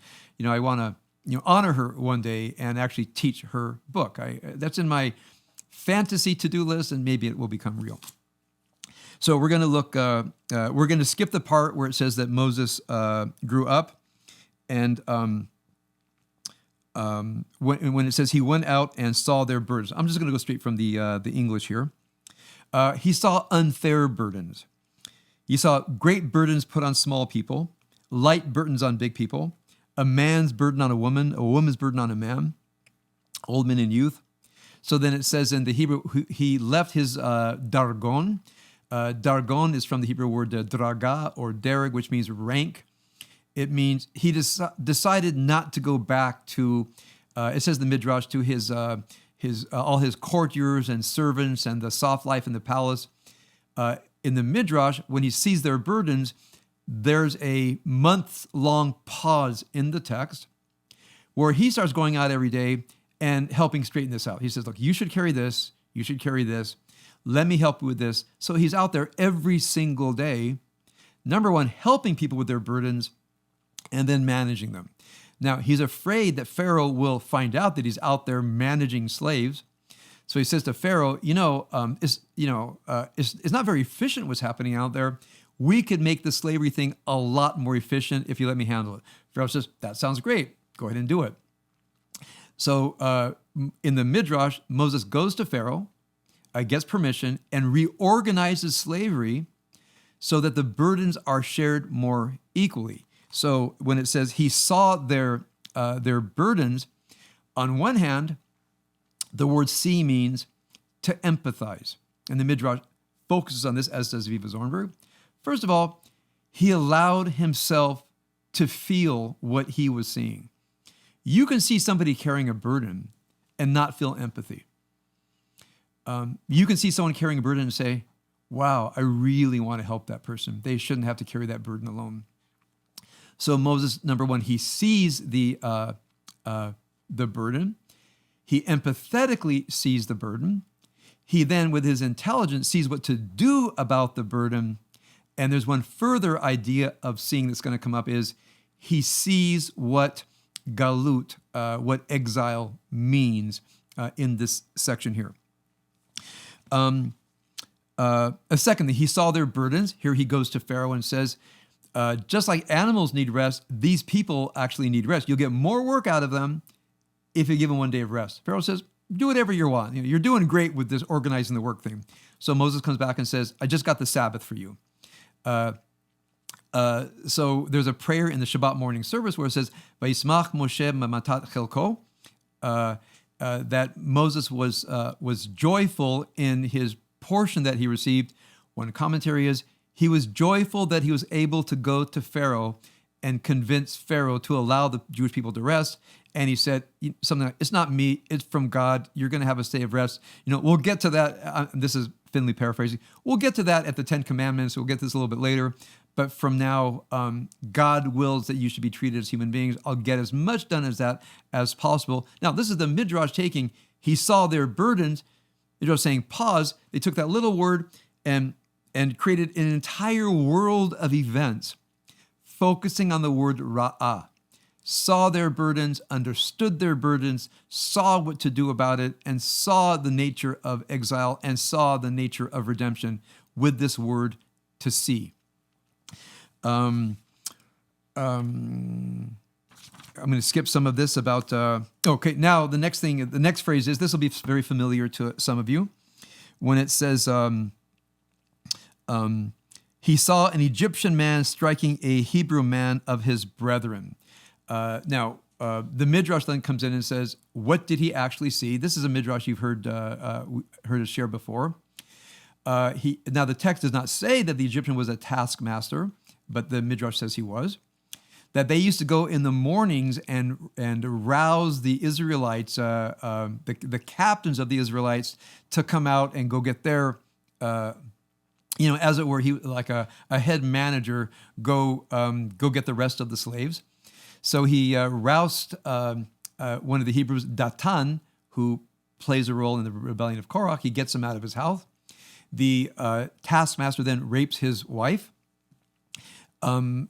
I want to, honor her one day and actually teach her book. That's in my fantasy to-do list, and maybe it will become real. So we're going to look, we're going to skip the part where it says that Moses grew up, and when it says he went out and saw their burdens. I'm just going to go straight from the English here. He saw unfair burdens. He saw great burdens put on small people, light burdens on big people, a man's burden on a woman's burden on a man, old men and youth. So then it says in the Hebrew, he left his dargon. Dargon is from the Hebrew word draga or dereg, which means rank. It means he decided not to go back to, it says the Midrash, to his all his courtiers and servants and the soft life in the palace. In the Midrash, when he sees their burdens, there's a month-long pause in the text where he starts going out every day and helping straighten this out. He says, look, you should carry this. You should carry this. Let me help you with this. So he's out there every single day, number one, helping people with their burdens and then managing them. Now, he's afraid that Pharaoh will find out that he's out there managing slaves. So he says to Pharaoh, it's not very efficient what's happening out there. We could make the slavery thing a lot more efficient if you let me handle it. Pharaoh says, that sounds great. Go ahead and do it. So in the Midrash, Moses goes to Pharaoh, gets permission, and reorganizes slavery so that the burdens are shared more equally. So when it says he saw their burdens, on one hand, the word see means to empathize. And the Midrash focuses on this, as does Avivah Zornberg. First of all, he allowed himself to feel what he was seeing. You can see somebody carrying a burden and not feel empathy. You can see someone carrying a burden and say, wow, I really want to help that person. They shouldn't have to carry that burden alone. So Moses, number one, he sees the burden. He empathetically sees the burden. He then, with his intelligence, sees what to do about the burden. And there's one further idea of seeing that's going to come up is he sees what galut, what exile means in this section here. Secondly, he saw their burdens. Here he goes to Pharaoh and says, just like animals need rest, these people actually need rest. You'll get more work out of them if you give them 1 day of rest. Pharaoh says, do whatever you want. You're doing great with this organizing the work thing. So Moses comes back and says, I just got the Sabbath for you. So there's a prayer in the Shabbat morning service where it says, Vayismach Moshe mamatat chelko, that Moses was joyful in his portion that he received. One commentary is, he was joyful that he was able to go to Pharaoh and convince Pharaoh to allow the Jewish people to rest. And he said something like, it's not me, it's from God. You're going to have a day of rest. We'll get to that. This is Finley paraphrasing. We'll get to that at the 10 Commandments. We'll get to this a little bit later. But from now, God wills that you should be treated as human beings. I'll get as much done as that as possible. Now, this is the Midrash taking, he saw their burdens. Midrash saying, pause. They took that little word and created an entire world of events focusing on the word ra'ah. Saw their burdens, understood their burdens, saw what to do about it, and saw the nature of exile and saw the nature of redemption with this word to see. I'm going to skip some of this about, okay, now the next phrase is, this will be very familiar to some of you, when it says, he saw an Egyptian man striking a Hebrew man of his brethren. Now, the Midrash then comes in and says, what did he actually see? This is a Midrash you've heard us share before. Now, the text does not say that the Egyptian was a taskmaster, but the Midrash says he was. that they used to go in the mornings and rouse the Israelites, the captains of the Israelites, to come out and go get their, as it were, he like a head manager, go get the rest of the slaves. So he roused one of the Hebrews, Datan, who plays a role in the rebellion of Korach. He gets him out of his house. The taskmaster then rapes his wife. Datan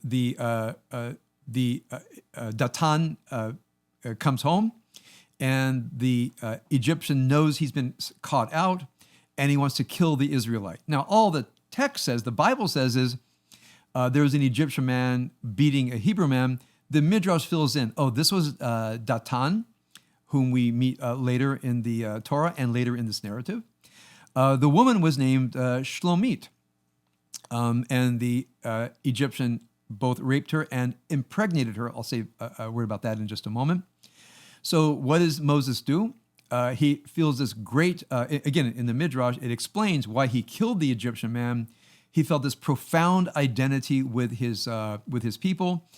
comes home, and the Egyptian knows he's been caught out, and he wants to kill the Israelite. Now, all the text says, the Bible says, is there was an Egyptian man beating a Hebrew man. The Midrash fills in, this was Datan, whom we meet later in the Torah and later in this narrative. The woman was named Shlomit, and the Egyptian both raped her and impregnated her. I'll say a word about that in just a moment. So what does Moses do? He feels this great, again, in the Midrash, it explains why he killed the Egyptian man. He felt this profound identity with his people.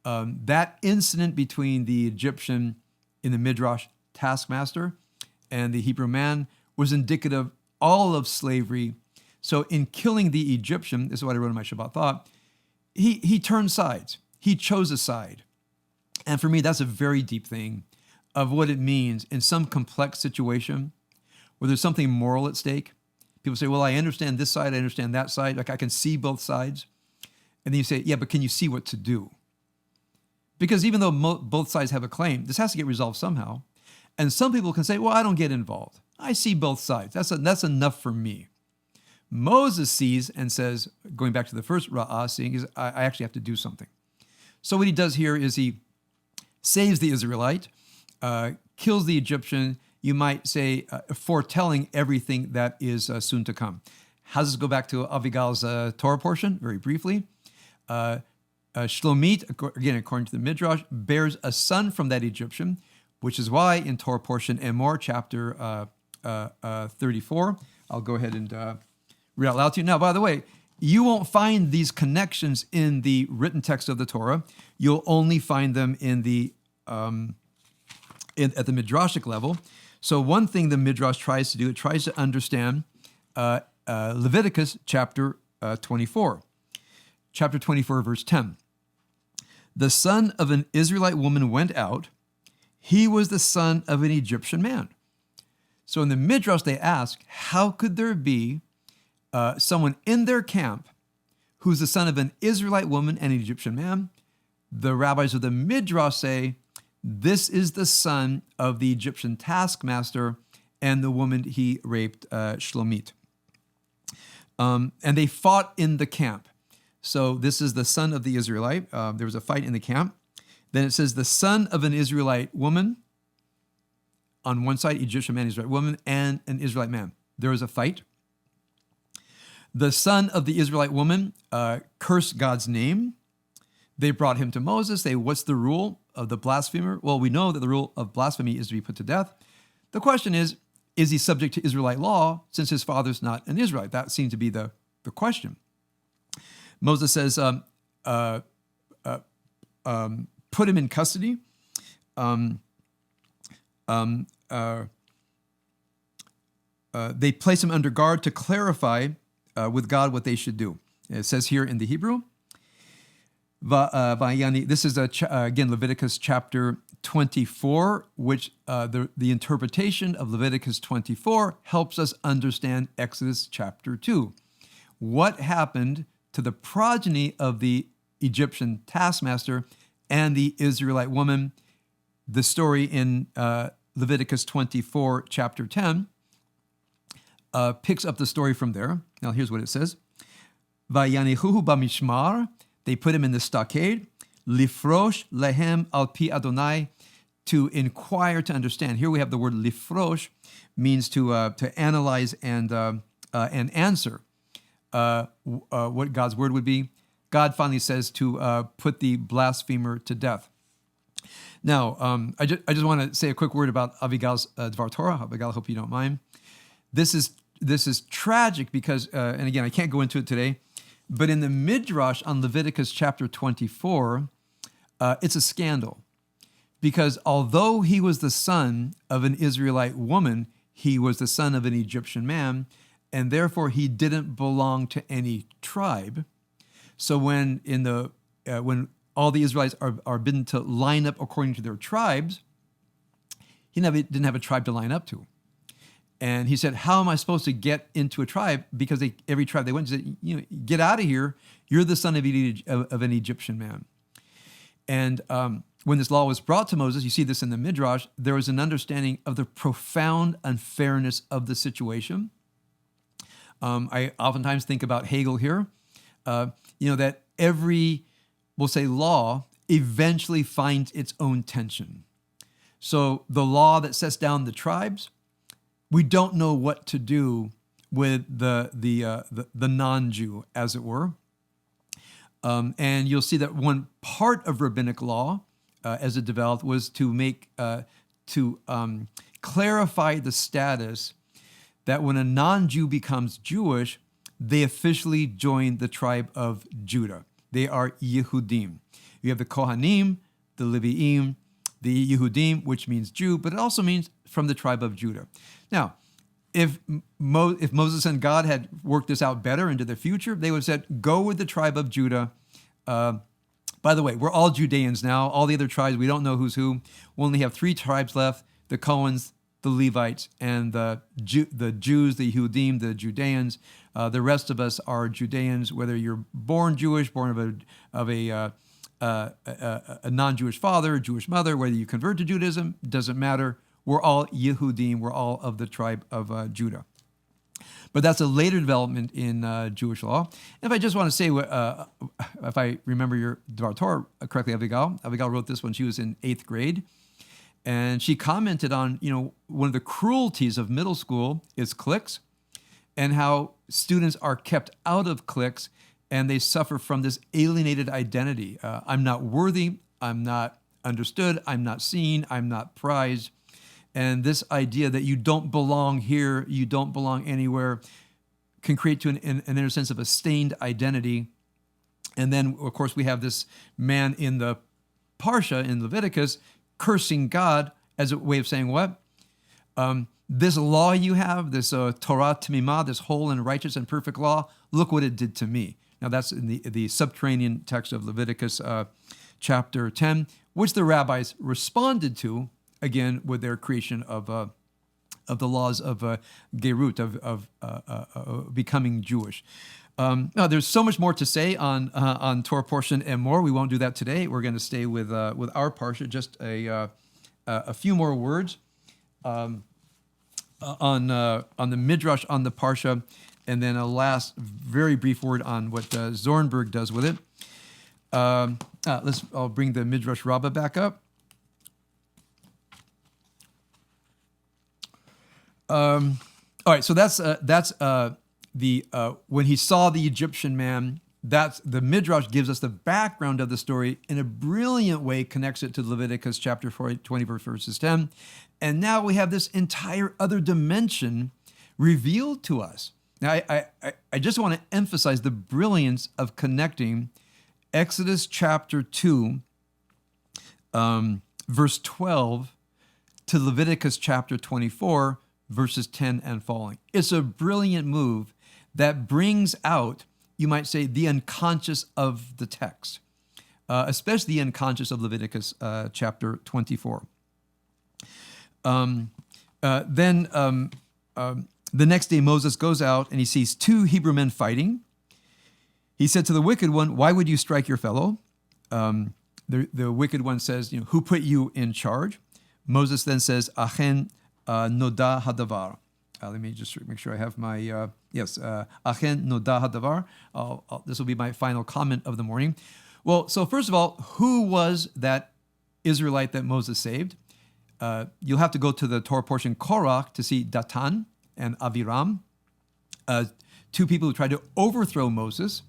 That incident between the Egyptian, in the Midrash, taskmaster and the Hebrew man was indicative all of slavery. So in killing the Egyptian, this is what I wrote in my Shabbat thought, he turned sides. He chose a side. And for me, that's a very deep thing of what it means in some complex situation where there's something moral at stake. People say, well, I understand this side, I understand that side. Like, I can see both sides. And then you say, yeah, but can you see what to do? Because even though both sides have a claim, this has to get resolved somehow. And some people can say, well, I don't get involved. I see both sides. That's enough for me. Moses sees and says, going back to the first Ra'ah, seeing is, I actually have to do something. So what he does here is he saves the Israelite, kills the Egyptian, you might say, foretelling everything that is soon to come. How does this go back to Avigal's Torah portion? Very briefly. Shlomit, again, according to the Midrash, bears a son from that Egyptian, which is why in Torah portion Emor, chapter 34, I'll go ahead and read out loud to you. Now, by the way, you won't find these connections in the written text of the Torah. You'll only find them in the at the Midrashic level. So one thing the Midrash tries to do, it tries to understand Leviticus chapter 24. Chapter 24, verse 10. The son of an Israelite woman went out. He was the son of an Egyptian man. So in the Midrash, they ask, how could there be someone in their camp who's the son of an Israelite woman and an Egyptian man? The rabbis of the Midrash say, this is the son of the Egyptian taskmaster and the woman he raped, Shlomit. And they fought in the camp. So this is the son of the Israelite. There was a fight in the camp. Then it says the son of an Israelite woman. On one side, Egyptian man, Israelite woman, and an Israelite man. There was a fight. The son of the Israelite woman cursed God's name. They brought him to Moses. What's the rule of the blasphemer? Well, we know that the rule of blasphemy is to be put to death. The question is he subject to Israelite law since his father's not an Israelite? That seemed to be the question. Moses says, put him in custody. They place him under guard to clarify with God what they should do. It says here in the Hebrew, this is again Leviticus chapter 24, which the interpretation of Leviticus 24 helps us understand Exodus chapter 2. What happened to the progeny of the Egyptian taskmaster and the Israelite woman? The story in Leviticus 24, chapter 10, picks up the story from there. Now, here's what it says. Vayanichuhu b'mishmar, they put him in the stockade, lifrosh lehem al pi Adonai, to inquire, to understand. Here we have the word lifrosh, means to analyze and answer what God's word would be. God finally says to put the blasphemer to death. Now, I just want to say a quick word about Avigal's Dvar Torah. Avigal, I hope you don't mind. This is tragic because, and again, I can't go into it today, but in the Midrash on Leviticus chapter 24, it's a scandal. Because although he was the son of an Israelite woman, he was the son of an Egyptian man, and therefore he didn't belong to any tribe. So when all the Israelites are bidden to line up according to their tribes, he didn't have a tribe to line up to. And he said, how am I supposed to get into a tribe? Because every tribe they went to said, get out of here. You're the son of an Egyptian man. And when this law was brought to Moses, you see this in the Midrash, there was an understanding of the profound unfairness of the situation. I oftentimes think about Hegel here, that every, we'll say, law eventually finds its own tension. So the law that sets down the tribes, we don't know what to do with the non-Jew, as it were. And you'll see that one part of rabbinic law, as it developed, was to clarify the status that when a non-Jew becomes Jewish, they officially join the tribe of Judah. They are Yehudim. You have the Kohanim, the Leviim, the Yehudim, which means Jew, but it also means from the tribe of Judah. Now, if Moses and God had worked this out better into the future, they would have said, go with the tribe of Judah. By the way, we're all Judeans now. All the other tribes, we don't know who's who. We only have 3 tribes left, the Cohens, the Levites, and the Jews, the Yehudim, the Judeans. The rest of us are Judeans, whether you're born Jewish, born of a non-Jewish father, a Jewish mother, whether you convert to Judaism, doesn't matter. We're all Yehudim. We're all of the tribe of Judah. But that's a later development in Jewish law. And if I just want to say, if I remember your Dvar Torah correctly, Abigail wrote this when she was in 8th grade. And she commented on, one of the cruelties of middle school is cliques, and how students are kept out of cliques and they suffer from this alienated identity. I'm not worthy, I'm not understood, I'm not seen, I'm not prized. And this idea that you don't belong here, you don't belong anywhere, can create an inner sense of a stained identity. And then, of course, we have this man in the Parsha, in Leviticus, cursing God as a way of saying what? This law you have, this Torah Tamimah, this whole and righteous and perfect law, look what it did to me. Now that's in the subterranean text of Leviticus chapter 10, which the rabbis responded to, again, with their creation of the laws of Gerut, of becoming Jewish. Now, there's so much more to say on Torah portion and more. We won't do that today. We're going to stay with our parsha. Just a few more words on the Midrash on the parsha, and then a last very brief word on what Zornberg does with it. I'll bring the Midrash Rabbah back up. All right, so that's when he saw the Egyptian man. That's the Midrash gives us the background of the story in a brilliant way, connects it to Leviticus chapter 20, verses 10, and now we have this entire other dimension revealed to us. Now, I just want to emphasize the brilliance of connecting Exodus chapter 2, verse 12, to Leviticus chapter 24. Verses 10 and following. It's a brilliant move that brings out, you might say, the unconscious of the text, especially the unconscious of Leviticus chapter 24. Then the next day Moses goes out and he sees 2 Hebrew men fighting. He said to the wicked one, "Why would you strike your fellow?" The wicked one says, "Who put you in charge?" Moses then says, "Achen Noda Hadavar." Let me just make sure I have my, Achen Noda Hadavar. This will be my final comment of the morning. Well, so first of all, who was that Israelite that Moses saved? You'll have to go to the Torah portion Korach to see Datan and Aviram, 2 people who tried to overthrow Moses.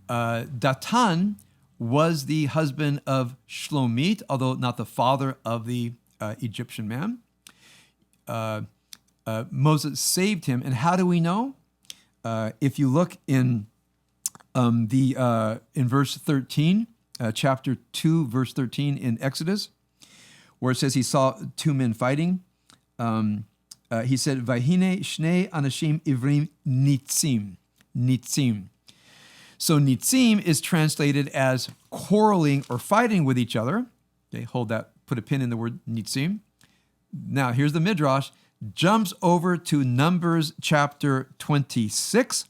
Datan was the husband of Shlomit, although not the father of the Egyptian man. Moses saved him, and how do we know? If you look in verse 13 chapter 2, verse 13 in Exodus, where it says he saw two men fighting. He said, Vahine shnei anashim ivrim nitzim. Nitzim. So nitzim is translated as quarreling or fighting with each other. Okay, hold that, put a pin in the word nitzim. Now, here's the Midrash. Jumps over to Numbers chapter 26,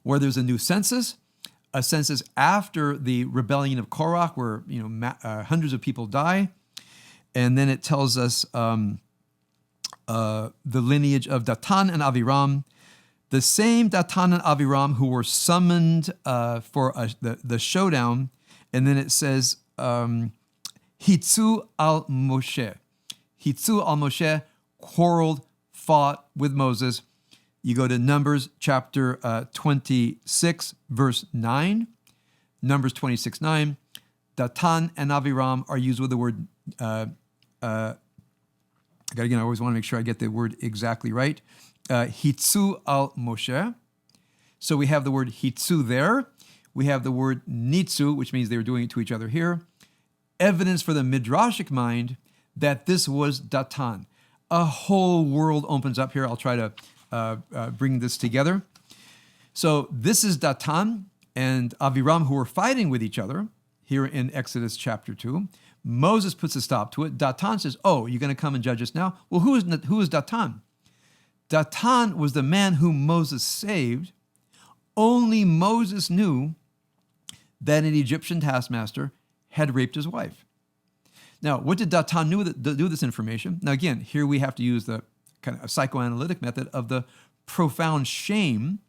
where there's a new census, a census after the rebellion of Korach, where hundreds of people die. And then it tells us the lineage of Datan and Aviram, the same Datan and Aviram who were summoned for the showdown. And then it says, Hitzu al Moshe. Hitzu al Moshe quarreled, fought with Moses. You go to Numbers chapter 26, verse 9. Numbers 26, 9. Datan and Aviram are used with the word, I always want to make sure I get the word exactly right. Hitzu al Moshe. So we have the word hitzu there. We have the word nitzu, which means they were doing it to each other here. Evidence for the Midrashic mind that this was Datan. A whole world opens up here. I'll try to bring this together. So this is Datan and Aviram who were fighting with each other here in Exodus chapter 2. Moses puts a stop to it. Datan says, oh, you're going to come and judge us now? Well, who is Datan? Datan was the man whom Moses saved. Only Moses knew that an Egyptian taskmaster had raped his wife. Now, what did Datan do with this information? Now, again, here we have to use the kind of psychoanalytic method of the profound shame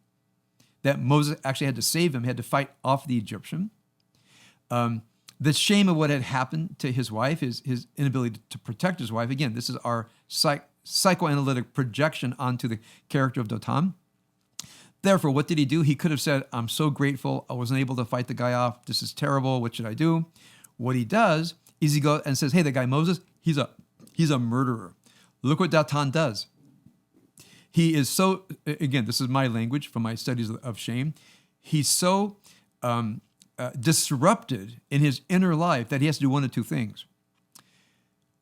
that Moses actually had to save him, had to fight off the Egyptian. The shame of what had happened to his wife, his inability to protect his wife. Again, this is our psychoanalytic projection onto the character of Datan. Therefore, what did he do? He could have said, I'm so grateful I wasn't able to fight the guy off. This is terrible. What should I do? What he does is he goes and says, hey, the guy Moses, he's a murderer. Look what Datan does. He is so, again, this is my language from my studies of shame. He's so disrupted in his inner life that he has to do one of two things.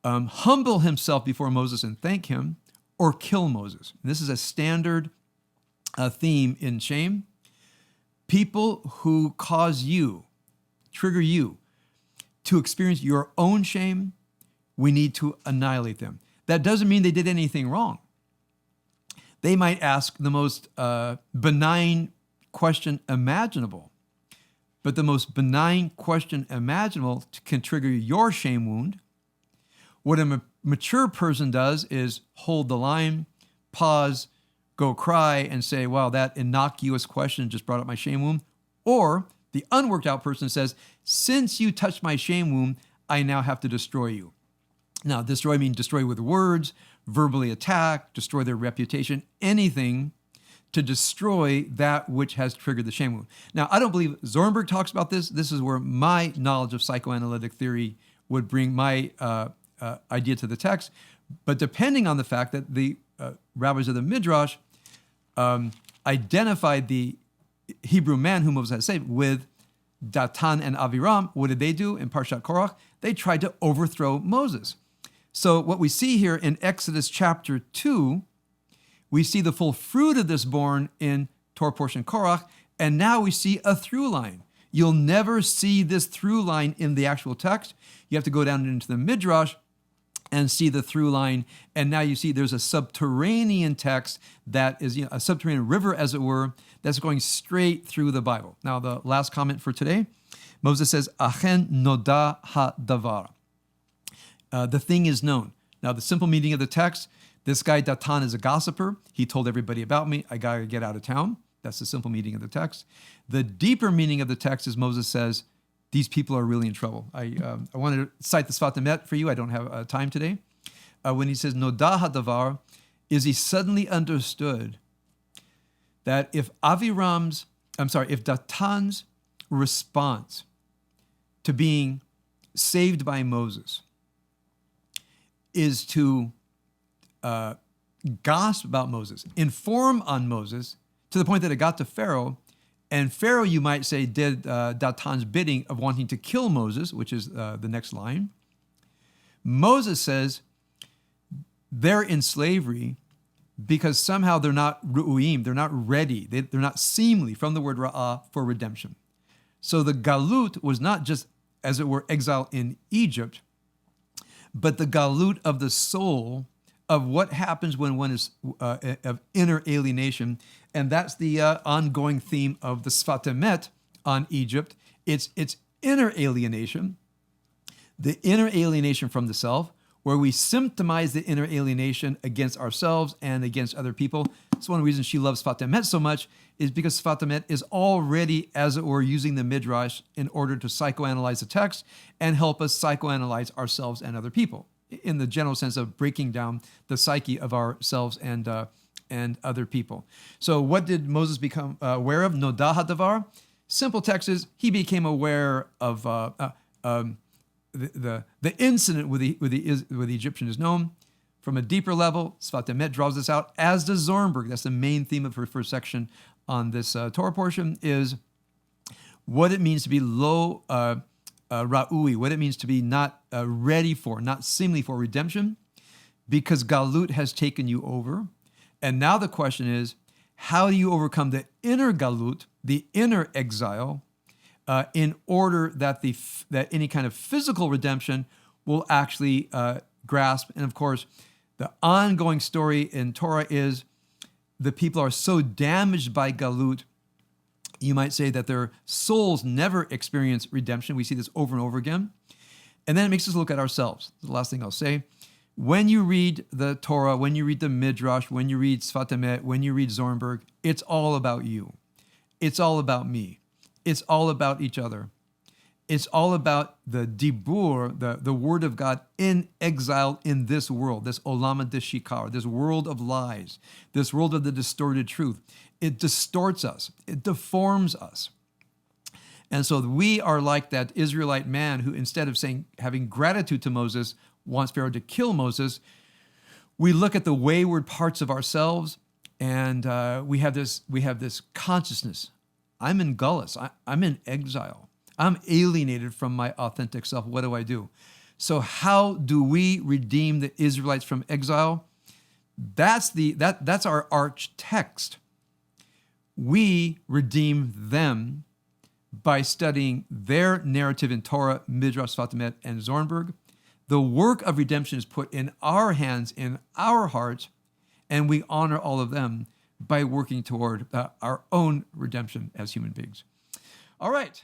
Humble himself before Moses and thank him, or kill Moses. And this is a standard theme in shame. People who cause you, trigger you, to experience your own shame, we need to annihilate them. That doesn't mean they did anything wrong. They might ask the most benign question imaginable, but the most benign question imaginable can trigger your shame wound. What a mature person does is hold the line, pause, go cry, and say, wow, that innocuous question just brought up my shame wound. Or the unworked out person says, since you touched my shame wound, I now have to destroy you. Now, destroy means destroy with words, verbally attack, destroy their reputation, anything to destroy that which has triggered the shame wound. Now, I don't believe Zornberg talks about this. This is where my knowledge of psychoanalytic theory would bring my idea to the text. But depending on the fact that the rabbis of the Midrash identified the Hebrew man whom Moses had saved with Datan and Aviram, what did they do in Parshat Korach? They tried to overthrow Moses. So what we see here in Exodus chapter 2, we see the full fruit of this born in Torah portion Korach, and now we see a through line. You'll never see this through line in the actual text. You have to go down into the Midrash and see the through line, and now you see there's a subterranean text that is a subterranean river, as it were, that's going straight through the Bible. Now, the last comment for today, Moses says, Achen noda ha-davar. The thing is known. Now, the simple meaning of the text, this guy Datan is a gossiper. He told everybody about me. I got to get out of town. That's the simple meaning of the text. The deeper meaning of the text is Moses says, these people are really in trouble. I wanted to cite the Sfat Emet for you. I don't have time today. When he says noda hadavar, is he suddenly understood that if Datan's response to being saved by Moses is to gossip about Moses, inform on Moses, to the point that it got to Pharaoh, And Pharaoh, you might say, did Datan's bidding of wanting to kill Moses, which is the next line. Moses says they're in slavery because somehow they're not ru'uim, they're not ready, they're not seemly, from the word ra'ah, for redemption. So the galut was not just, as it were, exile in Egypt, but the galut of the soul, of what happens when one is of inner alienation. And that's the ongoing theme of the Sfat Emet on Egypt. It's inner alienation, the inner alienation from the self, where we symptomize the inner alienation against ourselves and against other people. It's one of the reasons she loves Sfat Emet so much, is because Sfat Emet is already, as it were, using the Midrash in order to psychoanalyze the text and help us psychoanalyze ourselves and other people, in the general sense of breaking down the psyche of ourselves and other people. So what did Moses become aware of? Nodah hadavar. Simple text is, he became aware of the incident with the Egyptian is known. From a deeper level, Sfat Emet draws this out, as does Zornberg. That's the main theme of her first section on this Torah portion, is what it means to be lo ra'ui, what it means to be not ready for, not seemly for redemption, because galut has taken you over. And now the question is, how do you overcome the inner galut, the inner exile, in order that that any kind of physical redemption will actually grasp? And of course, the ongoing story in Torah is the people are so damaged by galut, you might say that their souls never experience redemption. We see this over and over again. And then it makes us look at ourselves. The last thing I'll say, when you read the Torah, when you read the Midrash, when you read Sfat Emet, when you read Zornberg, it's all about you. It's all about me. It's all about each other. It's all about the dibur, the word of God in exile in this world, this olam deshikar, this world of lies, this world of the distorted truth. It distorts us. It deforms us. And so we are like that Israelite man who, instead of having gratitude to Moses, wants Pharaoh to kill Moses. We look at the wayward parts of ourselves, and we have this consciousness. I'm in gullus. I'm in exile. I'm alienated from my authentic self. What do I do? So how do we redeem the Israelites from exile? That's our arch text. We redeem them by studying their narrative in Torah, Midrash, Sfat Emet, and Zornberg. The work of redemption is put in our hands, in our hearts, and we honor all of them by working toward our own redemption as human beings. All right.